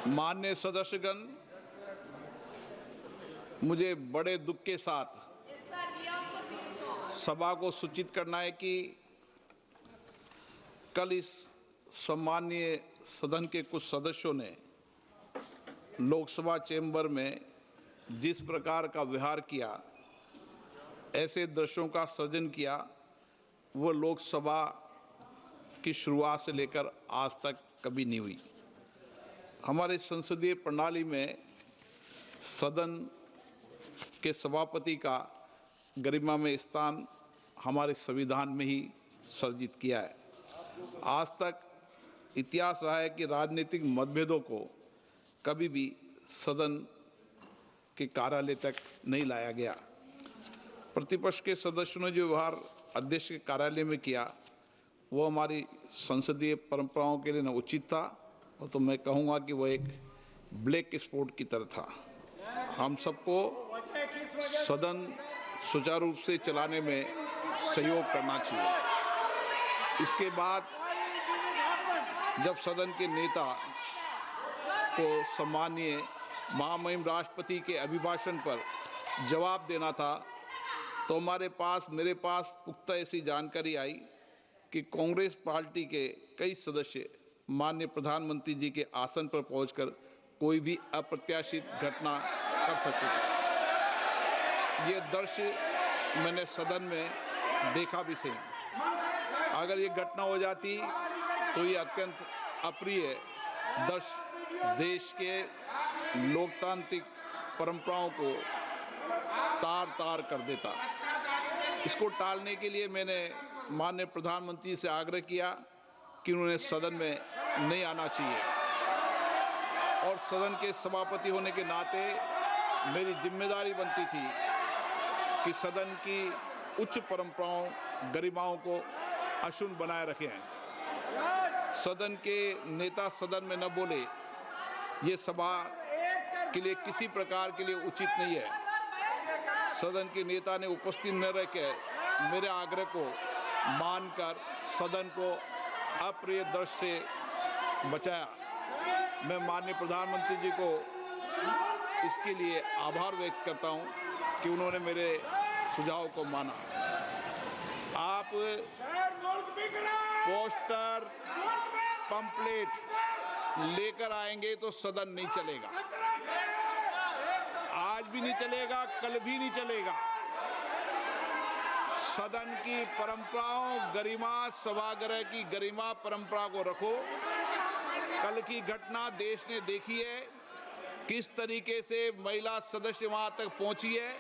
माननीय सदस्यगण, मुझे बड़े दुख के साथ सभा को सूचित करना है कि कल इस सम्माननीय सदन के कुछ सदस्यों ने लोकसभा चैम्बर में जिस प्रकार का व्यवहार किया, ऐसे दृश्यों का सृजन किया, वो लोकसभा की शुरुआत से लेकर आज तक कभी नहीं हुई। हमारे संसदीय प्रणाली में सदन के सभापति का गरिमा में स्थान हमारे संविधान में ही सर्जित किया है। आज तक इतिहास रहा है कि राजनीतिक मतभेदों को कभी भी सदन के कार्यालय तक नहीं लाया गया। प्रतिपक्ष के सदस्यों ने जो व्यवहार अध्यक्ष के कार्यालय में किया, वो हमारी संसदीय परंपराओं के लिए न उचित था, और तो मैं कहूँगा कि वो एक ब्लैक स्पॉट की तरह था। हम सबको सदन सुचारू रूप से चलाने में सहयोग करना चाहिए। इसके बाद जब सदन के नेता को सम्माननीय महामहिम राष्ट्रपति के अभिभाषण पर जवाब देना था, तो मेरे पास पुख्ता ऐसी जानकारी आई कि कांग्रेस पार्टी के कई सदस्य माननीय प्रधानमंत्री जी के आसन पर पहुंचकर कोई भी अप्रत्याशित घटना कर सकते थे। ये दृश्य मैंने सदन में देखा भी सही। अगर ये घटना हो जाती तो ये अत्यंत अप्रिय दृश्य देश के लोकतांत्रिक परंपराओं को तार-तार कर देता। इसको टालने के लिए मैंने माननीय प्रधानमंत्री से आग्रह किया कि उन्हें सदन में नहीं आना चाहिए, और सदन के सभापति होने के नाते मेरी जिम्मेदारी बनती थी कि सदन की उच्च परंपराओं, गरिमाओं को अक्षुण्ण बनाए रखें। सदन के नेता सदन में न बोले, ये सभा के लिए किसी प्रकार के लिए उचित नहीं है। सदन के नेता ने उपस्थित न रहकर मेरे आग्रह को मानकर सदन को अप्रिय दृश्य से बचाया। मैं माननीय प्रधानमंत्री जी को इसके लिए आभार व्यक्त करता हूं कि उन्होंने मेरे सुझाव को माना। आप पोस्टर, पंपलेट लेकर आएंगे तो सदन नहीं चलेगा। आज भी नहीं चलेगा, कल भी नहीं चलेगा। सदन की परंपराओं, गरिमा, सभागृह की गरिमा, परंपरा को रखो। कल की घटना देश ने देखी है, किस तरीके से महिला सदस्य वहां तक पहुंची है।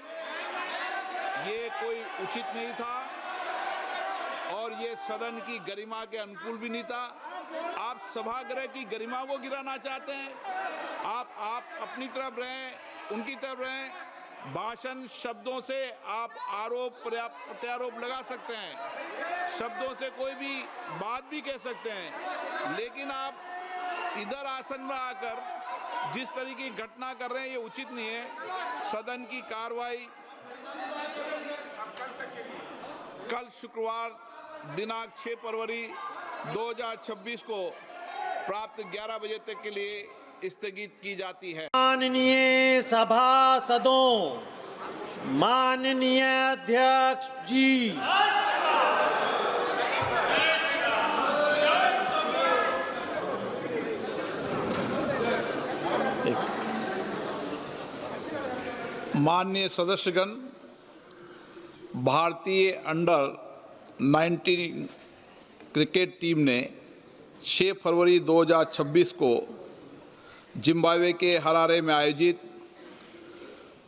ये कोई उचित नहीं था और ये सदन की गरिमा के अनुकूल भी नहीं था। आप सभागृह की गरिमा को गिराना चाहते हैं। आप अपनी तरफ रहें, उनकी तरफ रहें। भाषण शब्दों से आप आरोप प्रत्यारोप लगा सकते हैं, शब्दों से कोई भी बात भी कह सकते हैं, लेकिन आप इधर आसन में आकर जिस तरीके की घटना कर रहे हैं, ये उचित नहीं है। सदन की कार्रवाई कल शुक्रवार दिनांक 6 फरवरी 2026 को प्राप्त 11 बजे तक के लिए स्थगित की जाती है। माननीय सभासदों, माननीय अध्यक्ष जी, माननीय सदस्यगण, भारतीय अंडर 19 क्रिकेट टीम ने 6 फरवरी 2026 को जिम्बाब्वे के हरारे में आयोजित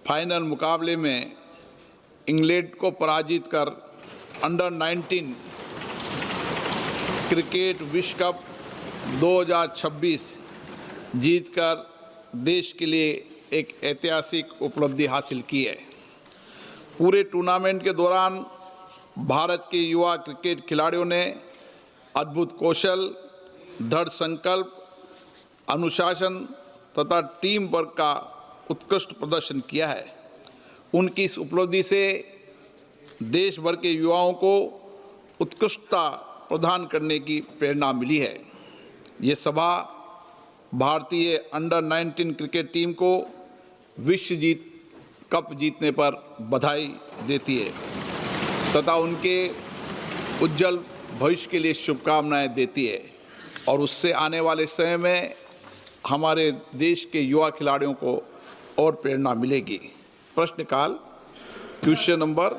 फाइनल मुकाबले में इंग्लैंड को पराजित कर अंडर 19 क्रिकेट विश्व कप 2026 जीतकर देश के लिए एक ऐतिहासिक उपलब्धि हासिल की है। पूरे टूर्नामेंट के दौरान भारत के युवा क्रिकेट खिलाड़ियों ने अद्भुत कौशल, दृढ़ संकल्प, अनुशासन तथा टीम वर्क का उत्कृष्ट प्रदर्शन किया है। उनकी इस उपलब्धि से देश भर के युवाओं को उत्कृष्टता प्रदान करने की प्रेरणा मिली है। ये सभा भारतीय अंडर 19 क्रिकेट टीम को विश्व कप जीतने पर बधाई देती है तथा उनके उज्जवल भविष्य के लिए शुभकामनाएं देती है और उससे आने वाले समय में हमारे देश के युवा खिलाड़ियों को और प्रेरणा मिलेगी। प्रश्नकाल क्वेश्चन नंबर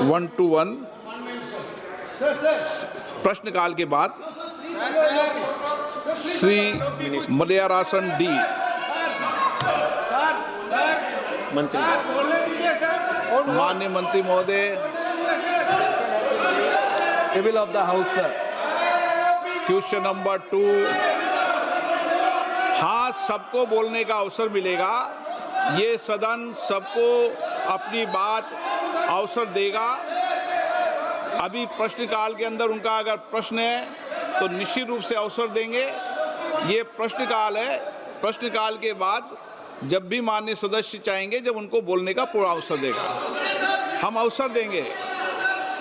1 to 1। प्रश्नकाल के बाद श्री मलयारासन डी मंत्री माननीय मंत्री महोदय, table of the house sir. Question number 2। हाँ, सबको बोलने का अवसर मिलेगा। ये सदन सबको अपनी बात अवसर देगा। अभी प्रश्नकाल के अंदर उनका अगर प्रश्न है तो निश्चित रूप से अवसर देंगे। ये प्रश्नकाल है। प्रश्नकाल के बाद जब भी माननीय सदस्य चाहेंगे, जब उनको बोलने का पूरा अवसर देगा, हम अवसर देंगे।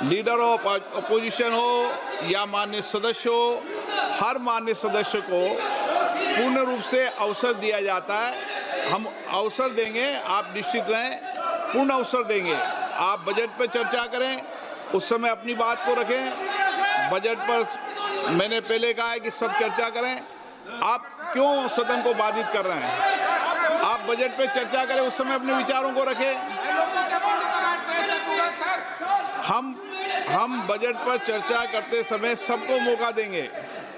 लीडर ऑफ अपोजिशन हो या माननीय सदस्य हो, हर माननीय सदस्य को पूर्ण रूप से अवसर दिया जाता है। हम अवसर देंगे, आप निश्चित रहें, पूर्ण अवसर देंगे। आप बजट पर चर्चा करें, उस समय अपनी बात को रखें। बजट पर मैंने पहले कहा है कि सब चर्चा करें। आप क्यों सदन को बाधित कर रहे हैं? आप बजट पे चर्चा करें, उस समय अपने विचारों को रखें। हम बजट पर चर्चा करते समय सबको मौका देंगे।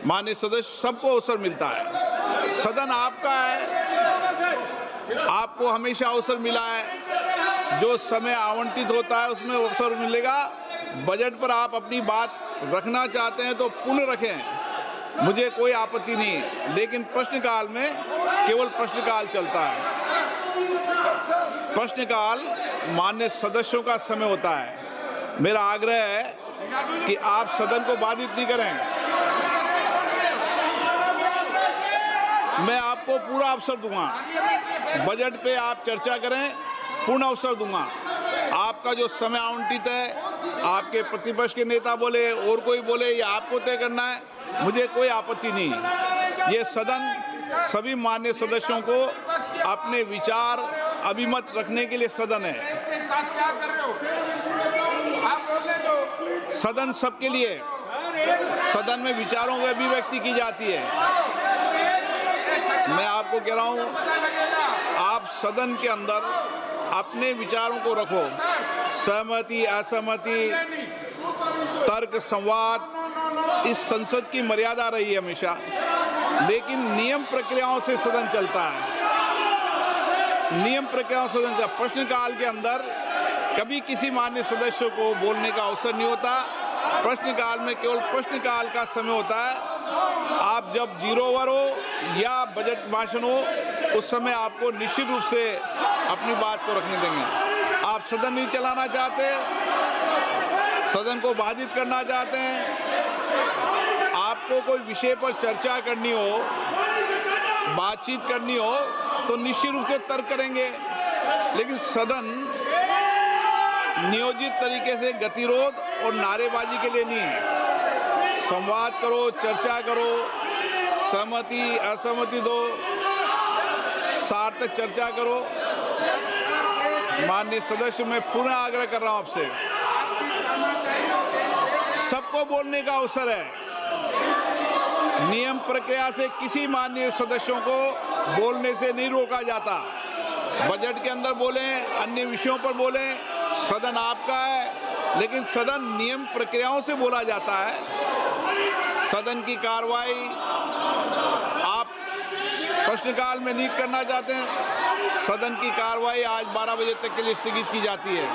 माननीय सदस्य, सबको अवसर मिलता है। सदन आपका है, आपको हमेशा अवसर मिला है। जो समय आवंटित होता है उसमें अवसर मिलेगा। बजट पर आप अपनी बात रखना चाहते हैं तो पूर्ण रखें, मुझे कोई आपत्ति नहीं है। लेकिन प्रश्नकाल में केवल प्रश्नकाल चलता है। प्रश्नकाल माननीय सदस्यों का समय होता है। मेरा आग्रह है कि आप सदन को बाधित नहीं करें। मैं आपको पूरा अवसर दूंगा। बजट पे आप चर्चा करें, पूर्ण अवसर दूंगा। आपका जो समय आवंटित है, आपके प्रतिपक्ष के नेता बोले और कोई बोले, ये आपको तय करना है, मुझे कोई आपत्ति नहीं। ये सदन सभी माननीय सदस्यों को अपने विचार अभिमत रखने के लिए सदन है। सदन सबके लिए, सदन में विचारों की अभिव्यक्ति की जाती है। मैं आपको कह रहा हूं, आप सदन के अंदर अपने विचारों को रखो। सहमति, असहमति, तर्क, संवाद, इस संसद की मर्यादा रही है हमेशा। लेकिन नियम प्रक्रियाओं से सदन चलता है। नियम प्रक्रियाओं से सदन चलता है। प्रश्नकाल के अंदर कभी किसी माननीय सदस्य को बोलने का अवसर नहीं होता। प्रश्नकाल में केवल प्रश्नकाल का समय होता है। आप जब 0 ओवर हो या बजट भाषण हो, उस समय आपको निश्चित रूप से अपनी बात को रखने देंगे। आप सदन नहीं चलाना चाहते, सदन को बाधित करना चाहते हैं, आपको कोई विषय पर चर्चा करनी हो, बातचीत करनी हो, तो निश्चित रूप से तर्क करेंगे। लेकिन सदन नियोजित तरीके से गतिरोध और नारेबाजी के लिए नहीं है। संवाद करो, चर्चा करो, सहमति असहमति दो, सार्थक चर्चा करो। माननीय सदस्य, मैं पुनः आग्रह कर रहा हूं आपसे, सबको बोलने का अवसर है। नियम प्रक्रिया से किसी माननीय सदस्यों को बोलने से नहीं रोका जाता। बजट के अंदर बोले, अन्य विषयों पर बोले, सदन आपका है। लेकिन सदन नियम प्रक्रियाओं से बोला जाता है। सदन की कार्रवाई आप प्रश्नकाल में नहीं करना चाहते हैं। सदन की कार्रवाई आज 12 बजे तक के लिए स्थगित की जाती है।